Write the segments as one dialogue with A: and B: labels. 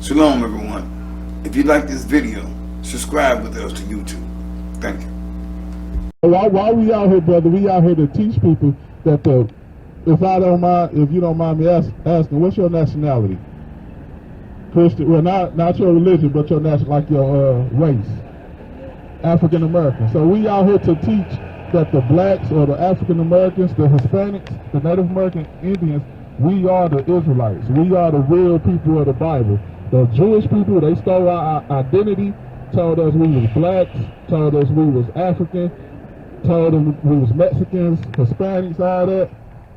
A: Shalom, everyone. If you like this video, subscribe with us to YouTube. Thank you.
B: Why we out here, brother? We out here to teach people that if you don't mind me asking, what's your nationality? Christian? Well, not your religion, but your your race, African American. So we out here to teach that the blacks or the African Americans, the Hispanics, the Native American Indians, we are the Israelites. We are the real people of the Bible. The Jewish people, they stole our identity, told us we was blacks, told us we was African, told them we was Mexicans, Hispanics, all that.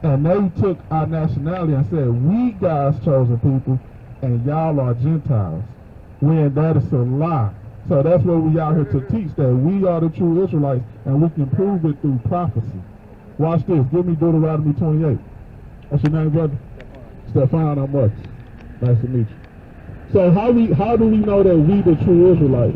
B: And they took our nationality and said, we God's chosen people, and y'all are Gentiles. When that is a lie. So that's what we out here to teach, that we are the true Israelites, and we can prove it through prophecy. Watch this. Give me Deuteronomy 28. What's your name, brother? Stefan, I'm Marcus. Nice to meet you. So how do we know that we the true Israelites?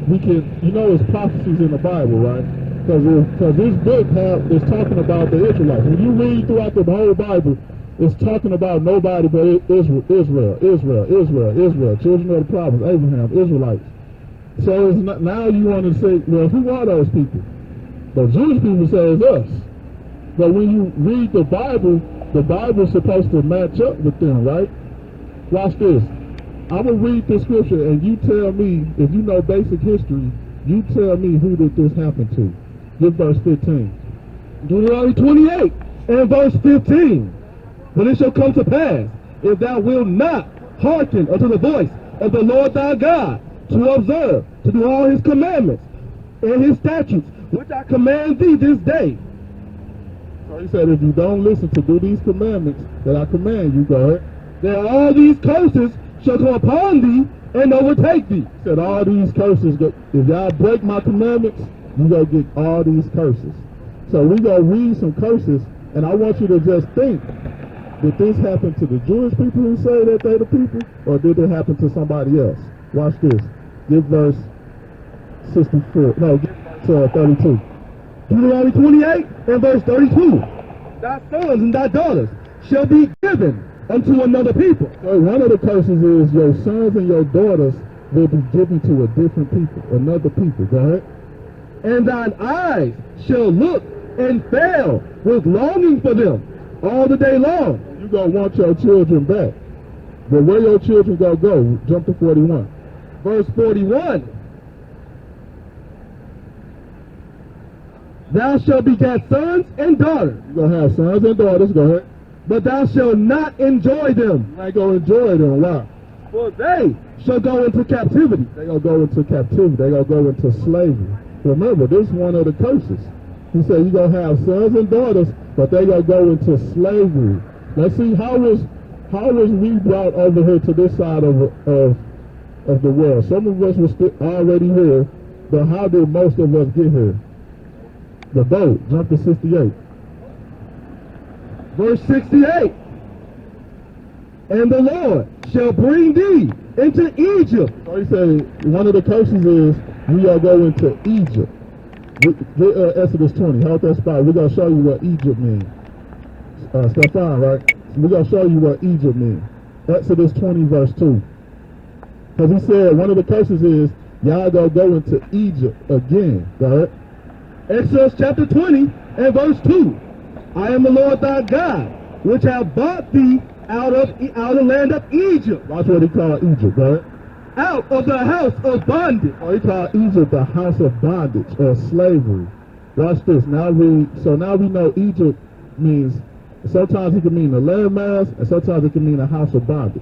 B: We can, it's prophecies in the Bible, right? Because this book is talking about the Israelites. When you read throughout the whole Bible, it's talking about nobody but Israel, children of the prophets, Abraham, Israelites. So it's not, now you want to say, well, who are those people? The Jewish people say it's us. But when you read the Bible's supposed to match up with them, right? Watch this. I'm going to read the scripture and you tell me, if you know basic history, you tell me who did this happen to. Give verse 15.
C: Deuteronomy 28 and verse 15. When it shall come to pass, if thou wilt not hearken unto the voice of the Lord thy God, to observe, to do all his commandments and his statutes, which I command thee this day.
B: So he said, if you don't listen to do these commandments that I command you, go ahead.
C: Then all these curses shall come upon thee and overtake thee.
B: He said, all these curses, if y'all break my commandments, you gonna get all these curses. So we gonna read some curses, and I want you to just think, did this happen to the Jewish people who say that they're the people, or did it happen to somebody else? Watch this. Give verse 64. No, give verse 32.
C: Deuteronomy 28 and verse 32. Thy sons and thy daughters shall be given unto another people.
B: So one of the curses is your sons and your daughters will be given to a different people, another people. Go ahead.
C: And thine eyes shall look and fail with longing for them all the day long.
B: You're going to want your children back. But where your children going to go? Jump to 41.
C: Verse 41. Thou shalt beget sons and daughters.
B: You're going to have sons and daughters. Go ahead.
C: But thou shalt not enjoy them.
B: You ain't going to enjoy them. Why?
C: For they shall go into captivity.
B: They're going to go into captivity. They're going to go into slavery. Remember, this is one of the curses. He said you're going to have sons and daughters, but they're going to go into slavery. Let's see, how was we brought over here to this side of the world? Some of us were already here, but how did most of us get here? The boat. Jump to 68.
C: Verse 68. And the Lord shall bring thee into Egypt.
B: So he said one of the curses is we are going to Egypt. Exodus 20. Hold that spot. We're going to show you what Egypt means. Stefan, right? We're going to show you what Egypt means. Exodus 20 verse 2. Because he said one of the curses is y'all going to go into Egypt again. Go ahead.
C: Exodus chapter 20 and verse 2. I am the Lord thy God, which have brought thee out of the land of Egypt.
B: That's what he called Egypt, right?
C: Out of the house of bondage.
B: Oh, he called Egypt the house of bondage or slavery. Watch this. Now we know Egypt means, sometimes it can mean a landmass, and sometimes it can mean a house of bondage.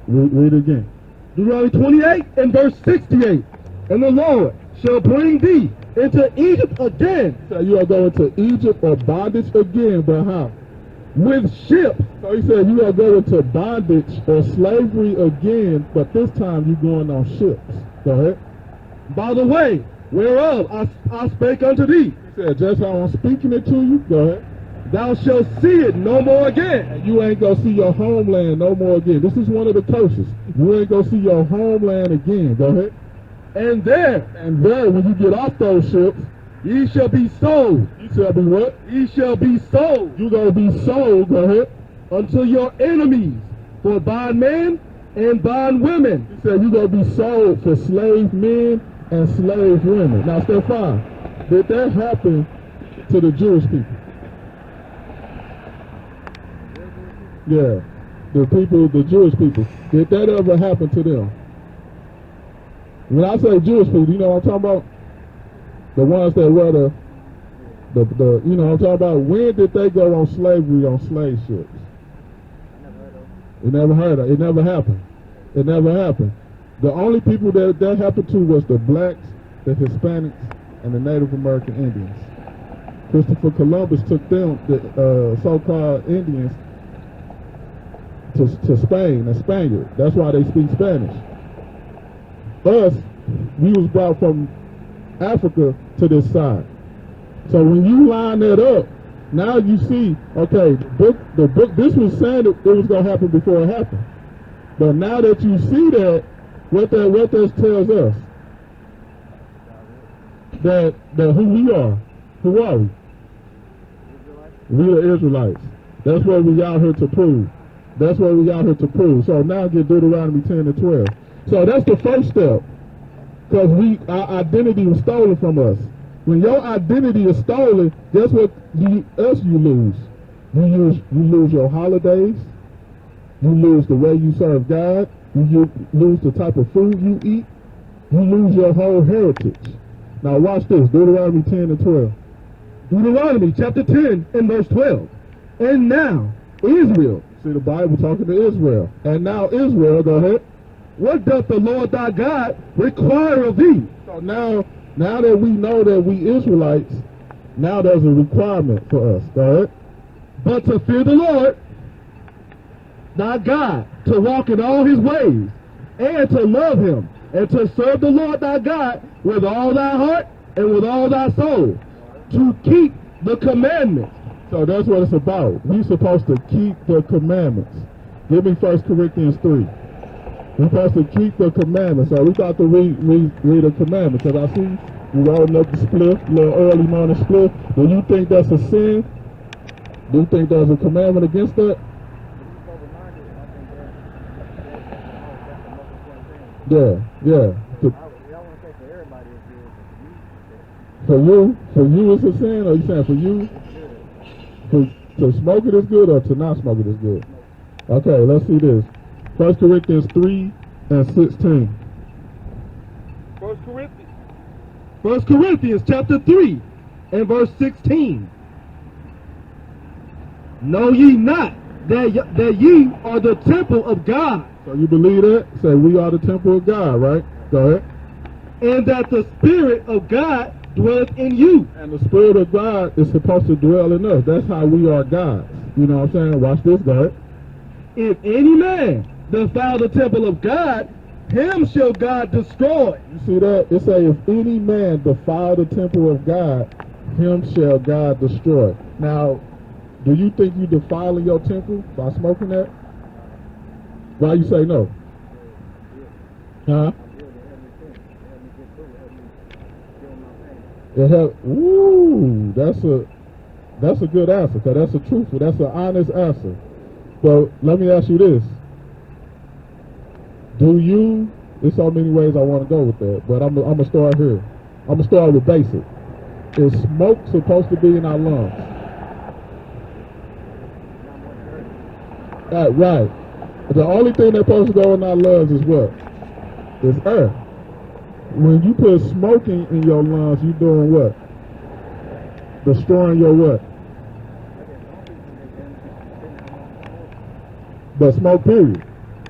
B: Read it again.
C: Deuteronomy 28 and verse 68. And the Lord shall bring thee into Egypt again.
B: So you are going to Egypt or bondage again, but how?
C: With ships.
B: So he said you are going to bondage or slavery again, but this time you're going on ships. Go ahead.
C: By the way, whereof I spake unto thee.
B: He said, just how I'm speaking it to you, go ahead.
C: Thou shalt see it no more again.
B: And you ain't going to see your homeland no more again. This is one of the curses. You ain't going to see your homeland again. Go ahead.
C: And there,
B: when you get off those ships,
C: ye shall be sold.
B: You shall be what?
C: Ye shall be sold.
B: You going to be sold, go ahead,
C: unto your enemies for bondmen and bond women.
B: He said you're going to be sold for slave men and slave women. Now, step 5. Did that happen to the Jewish people? Yeah. The Jewish people. Did that ever happen to them? When I say Jewish people, you know what I'm talking about? The ones that were the you know what I'm talking about? When did they go on slavery on slave ships? It never heard of it. It never happened. It never happened. The only people that happened to was the blacks, the Hispanics, and the Native American Indians. Christopher Columbus took them, the so-called Indians, to Spain, a Spaniard. That's why they speak Spanish. Us, we was brought from Africa to this side. So when you line that up, now you see, okay, the book, this was saying it was going to happen before it happened. But now that you see that, what that tells us? That who we are. Who are we? We are Israelites. That's what we out here to prove. That's what we out here to prove. So now get Deuteronomy 10 and 12. So that's the first step. Because our identity was stolen from us. When your identity is stolen, guess what else you lose? You lose your holidays. You lose the way you serve God. You lose the type of food you eat. You lose your whole heritage. Now watch this, Deuteronomy 10 and 12.
C: Deuteronomy chapter 10 and verse 12. And now, Israel.
B: See the Bible talking to Israel. And now Israel, go ahead.
C: What doth the Lord thy God require of thee?
B: So now that we know that we Israelites, now there's a requirement for us. Go ahead.
C: But to fear the Lord thy God, to walk in all his ways, and to love him, and to serve the Lord thy God with all thy heart and with all thy soul, to keep the commandments.
B: So that's what it's about. We're supposed to keep the commandments. Give me 1 Corinthians 3. We're supposed to keep the commandments. So we got to read the commandments. Because I see you rolling up the spliff, little early morning spliff. Do you think that's a sin? Do you think there's a commandment against that? Yeah. For you it's a sin, or you saying for you? To smoke it is good, or to not smoke it is good? Okay, let's see this. 1 Corinthians 3 and 16.
C: 1 Corinthians chapter 3 and verse 16. Know ye not that ye are the temple of God?
B: So you believe that? Say we are the temple of God, right? Go ahead.
C: And that the Spirit of God dwelleth in you.
B: And the Spirit of God is supposed to dwell in us. That's how we are God's. You know what I'm saying? Watch this, go ahead.
C: If any man defile the temple of God, him shall God destroy.
B: You see that? It say, if any man defile the temple of God, him shall God destroy. Now, do you think you defiling your temple by smoking that? Why you say no? Huh? It help. Ooh, that's a good answer, because that's a truthful, that's an honest answer. So let me ask you this. There's so many ways I want to go with that, but I'm going to start here. I'm going to start with basic. Is smoke supposed to be in our lungs? Right. The only thing that's supposed to go in our lungs is what? Is air. When you put smoking in your lungs, you doing what? Destroying your what? The smoke period.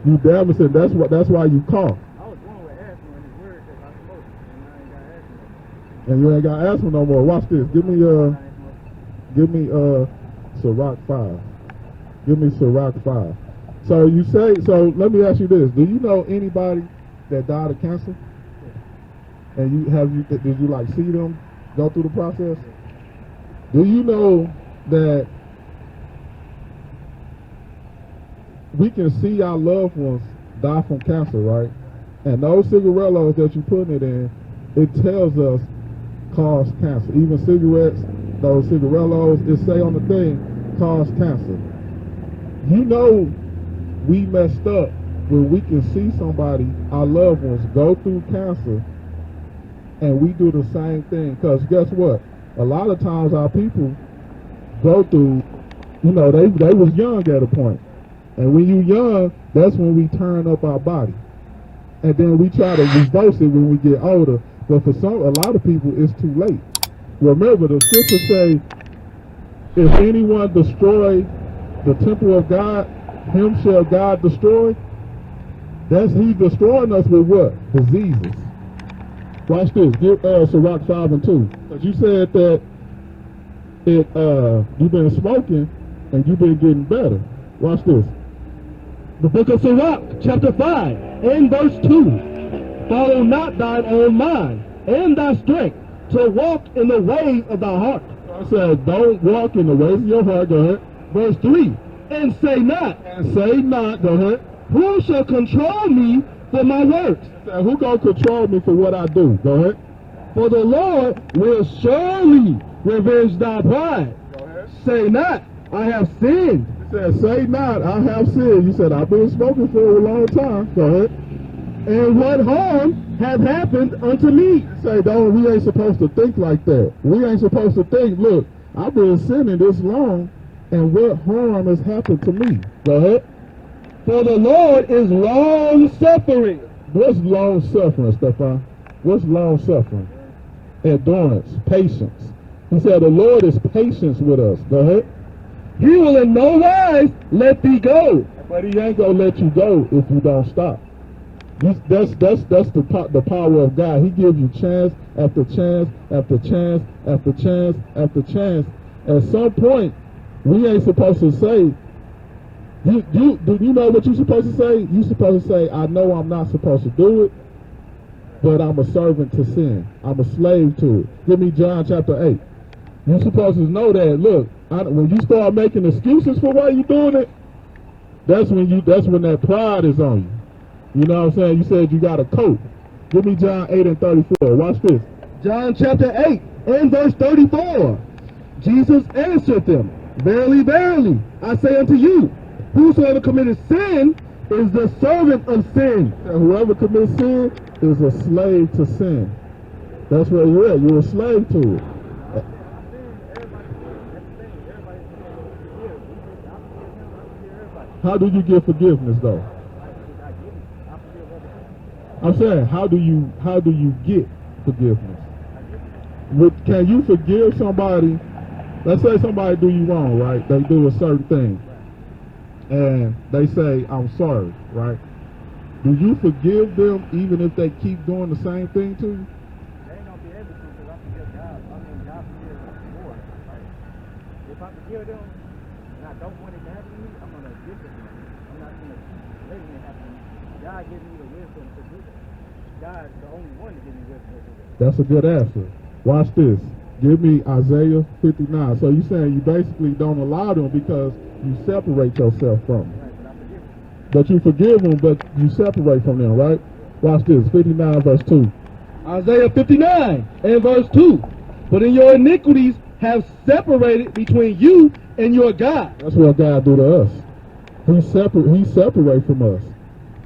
B: You damaging. That's why you cough.
D: I was born with asthma and it's weird because I smoke and I ain't got asthma.
B: And you ain't got asthma no more. Watch this. Give me Ciroc 5. Give me Ciroc 5. So you say, so let me ask you this. Do you know anybody that died of cancer? And did you like see them go through the process? Do you know that we can see our loved ones die from cancer, right? And those cigarillos that you putting it in, it tells us cause cancer. Even cigarettes, those cigarillos, it say on the thing, cause cancer. You know we messed up when we can see somebody, our loved ones, go through cancer, and we do the same thing. Because guess what? A lot of times our people go through, they was young at a point. And when you young, that's when we turn up our body. And then we try to reverse it when we get older. But for a lot of people, it's too late. Remember, the scriptures say, if anyone destroy the temple of God, him shall God destroy. He's destroying us with what? Diseases. Watch this. Get Sirach 5 and 2. Because you said that you've been smoking and you've been getting better. Watch this.
C: The book of Sirach, chapter 5, and verse 2. Follow not thine own mind and thy strength to walk in the ways of thy heart.
B: I said, don't walk in the ways of your heart. Go ahead.
C: Verse 3. And say not.
B: And say not. Go ahead.
C: Who shall control me for my works?
B: Said, who gonna control me for what I do? Go ahead.
C: For the Lord will surely revenge thy pride.
B: Go ahead.
C: Say not, I have sinned.
B: He said, say not, I have sinned. You said, I've been smoking for a long time. Go ahead.
C: And what harm hath happened unto me?
B: Say, we ain't supposed to think like that. We ain't supposed to think, look, I've been sinning this long, and what harm has happened to me? Go ahead.
C: For the Lord is long-suffering.
B: What's long-suffering, Stefan? What's long-suffering? Endurance, patience. He said, the Lord is patience with us. Go ahead.
C: He will in no wise let thee go.
B: But he ain't going to let you go if you don't stop. That's the power of God. He gives you chance after chance after chance after chance after chance. At some point, we ain't supposed to say, do you know what you're supposed to say? You're supposed to say, I know I'm not supposed to do it, but I'm a servant to sin. I'm a slave to it. Give me John chapter 8. You're supposed to know that, look, when you start making excuses for why you're doing it, that's when that pride is on you. You know what I'm saying? You said you got a coat. Give me John 8 and 34. Watch this.
C: John chapter 8 and verse 34. Jesus answered them, Verily, verily, I say unto you, whosoever committeth sin is the servant of sin.
B: And whoever commits sin is a slave to sin. That's where you're at. You're a slave to it. How do you get forgiveness, though? I'm saying, how do you get forgiveness? Can you forgive somebody? Let's say somebody do you wrong, right? They do a certain thing, and they say, I'm sorry, right? Do you forgive them even if they keep doing the same thing to you?
D: They ain't gonna be able to because I forgive God. God forgives more, right? If I forgive them and I don't want it to happen to me, I'm gonna give it to them. I'm not gonna keep letting it happen to me. God gives me the wisdom to do that. God's the only one to give me wisdom to do that.
B: That's a good answer. Watch this. Give me Isaiah 59. So you're saying you basically don't allow them because you separate yourself from them.
D: Right,
B: But you forgive them, but you separate from them, right? Watch this. 59 verse 2.
C: Isaiah 59 and verse 2. But in your iniquities have separated between you and your God.
B: That's what God do to us. He separate from us.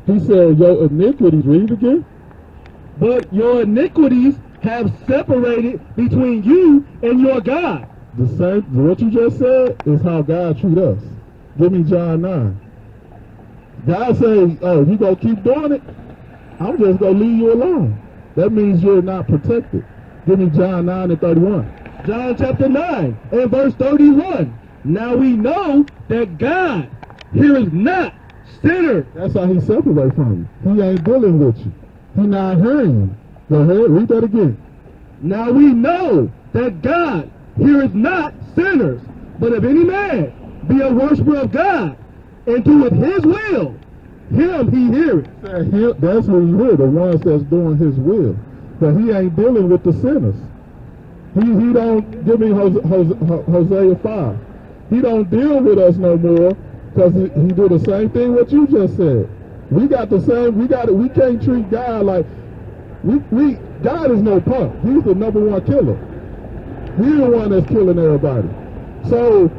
B: He said, your iniquities, read it again.
C: But your iniquities have separated between you and your God.
B: The same, what you just said is how God treat us. Give me John 9. God say, oh, you gonna keep doing it? I'm just gonna leave you alone. That means you're not protected. Give me John 9 and 31.
C: John chapter 9 and verse 31. Now we know that God heareth not sinners.
B: That's how he separate from you. He ain't dealing with you. He not hearing you. Go ahead, read that again.
C: Now we know that God heareth not sinners, but if any man be a worshiper of God and doeth his will, him he heareth.
B: That's who you hear, the ones that's doing his will. But he ain't dealing with the sinners. He don't, give me Hosea 5. He don't deal with us no more because he do the same thing what you just said. We got the same, we can't treat God like, God is no punk. He's the number one killer. He's the one that's killing everybody. So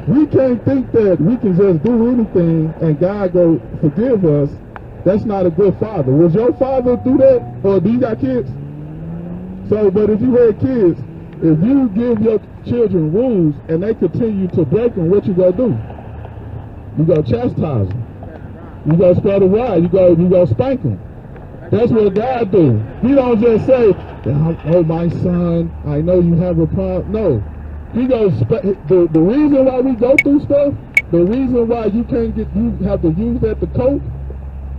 B: we can't think that we can just do anything and God go forgive us. That's not a good father. Was your father do that? Or do you got kids? So, but if you had kids, if you give your children rules and they continue to break them, what you gonna do? You gonna chastise them. You gonna start a ride. You gonna spank them. That's what God do. He don't just say, "Oh, my son, I know you have a problem." No, He goes. The reason why we go through stuff, the reason why you have to use that to cope,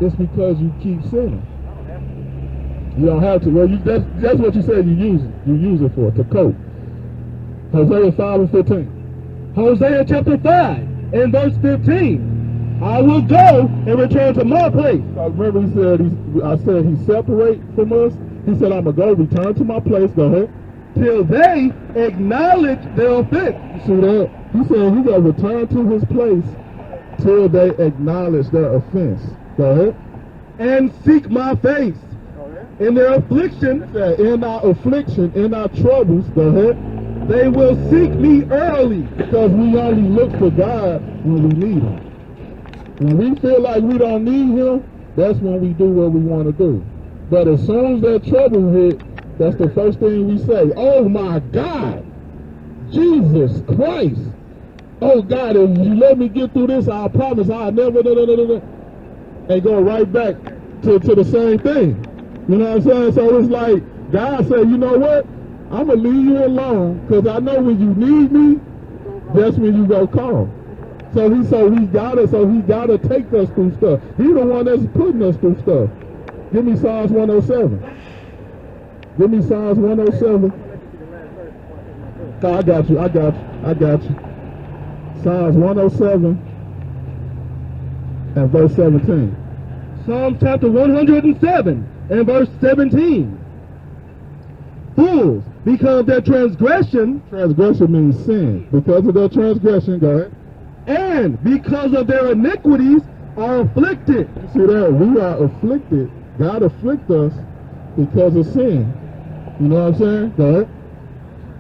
B: is because you keep sinning. You don't have to. Well, that's what you said. You use it for to cope. Hosea 5:15.
C: Hosea chapter 5 and verse 15. I will go and return to my place.
B: Remember he said, I said he separate from us. He said, I'm going to go return to my place. Go ahead.
C: Till they acknowledge their offense.
B: You see that? He said he going to return to his place till they acknowledge their offense. Go ahead.
C: And seek my face. In their affliction.
B: In our affliction, in our troubles. Go ahead.
C: They will seek me early.
B: Because we only look for God when we need him. When we feel like we don't need him, that's when we do what we want to do. But as soon as that trouble hit, that's the first thing we say. Oh my God, Jesus Christ. Oh God, if you let me get through this, I promise I'll never, and go right back to the same thing. You know what I'm saying? So it's like, God said, you know what? I'm going to leave you alone, because I know when you need me, that's when you go call. So he gotta take us through stuff. He the one that's putting us through stuff. Give me Psalms 107. Give me Psalms 107. Oh, I got you. Psalms 107 and verse 17.
C: Psalm chapter 107 and verse 17. Fools, because their transgression
B: means sin. Because of their transgression, go ahead.
C: And because of their iniquities are afflicted.
B: You see that? We are afflicted. God afflict us because of sin. You know what I'm saying? Go ahead.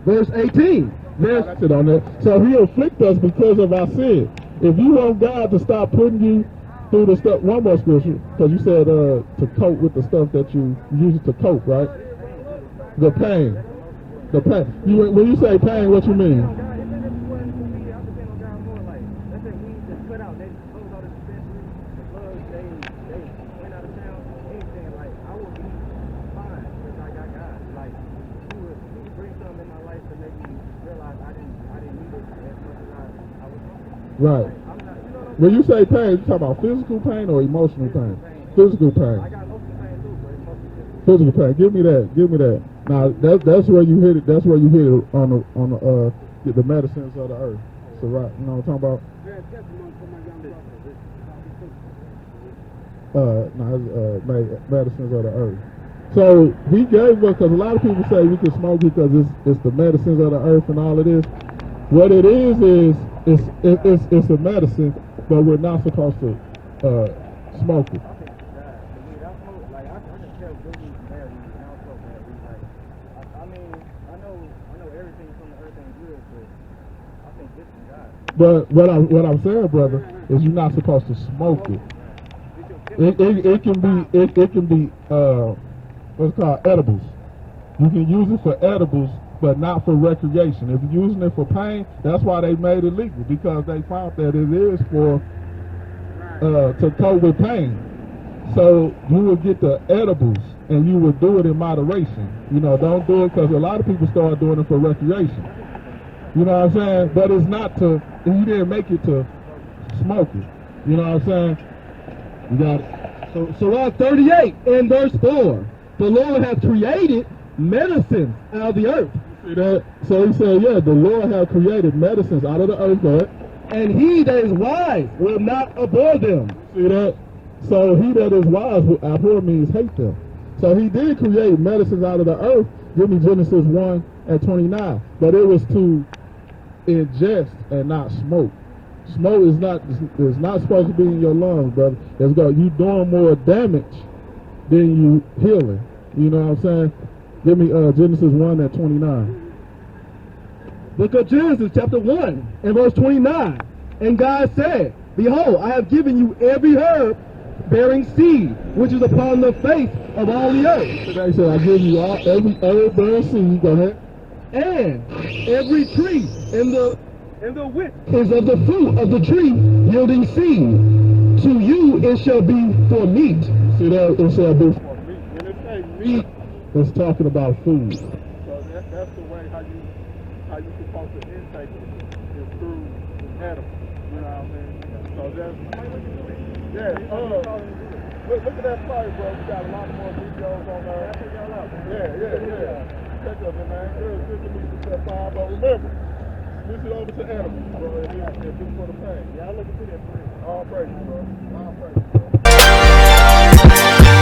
C: Verse 18.
B: That's it on that. So he afflict us because of our sin. If you want God to stop putting you through the stuff, one more scripture, because you said to cope with the stuff that you use it to cope, right? The pain. When you say pain, what you mean? Right. When you say pain, you talking about physical pain or emotional pain? Physical pain. Physical pain. Give me that. Now that's where you hit it. That's where you hit it on the medicines of the earth. So right, you know what I'm talking about? Medicines of the earth. So he gave us, because a lot of people say we can smoke because it's the medicines of the earth and all of this. What it is it's a medicine, but we're not supposed to smoke it. But what I'm saying, brother, is you're not supposed to smoke it. It can be what's called edibles. You can use it for edibles, but not for recreation. If you're using it for pain, that's why they made it legal, because they found that it is for to cope with pain. So you would get the edibles, and you would do it in moderation. You know, don't do it, because a lot of people start doing it for recreation. You know what I'm saying? But it's not to, you didn't make it to smoke it. You know what I'm saying? You got it.
C: So Psalm 38 and verse 4. The Lord hath created medicine out of the earth.
B: See that? So he said, yeah, the Lord hath created medicines out of the earth, right?
C: And he that is wise will not abhor them.
B: See that? So he that is wise, abhor means hate them. So he did create medicines out of the earth. Give me Genesis 1:29. But it was to ingest and not smoke. Smoke is not supposed to be in your lungs, brother. Let's go. You doing more damage than you healing. You know what I'm saying? Give me Genesis 1:29.
C: Book of Genesis, chapter 1, and verse 29. And God said, Behold, I have given you every herb bearing seed, which is upon the face of all the earth.
B: Today said, I give you all every herb bearing seed. Go ahead.
C: And every tree in the which is of the fruit of the tree yielding seed. To you it shall be for meat.
B: See that? It shall be
E: For meat. When it say meat,
B: it's talking about food.
E: so that's the way how you supposed to intake it is through animals. You know what I mean? So that's look at that site, bro. We got a lot more videos on there. Yeah. Check us, man. Good to meet you, step 5. But remember, switch it over to animals, bro. And this for the pain.
D: Yeah, I look into that for real.
E: All praise, bro. All praise, bro.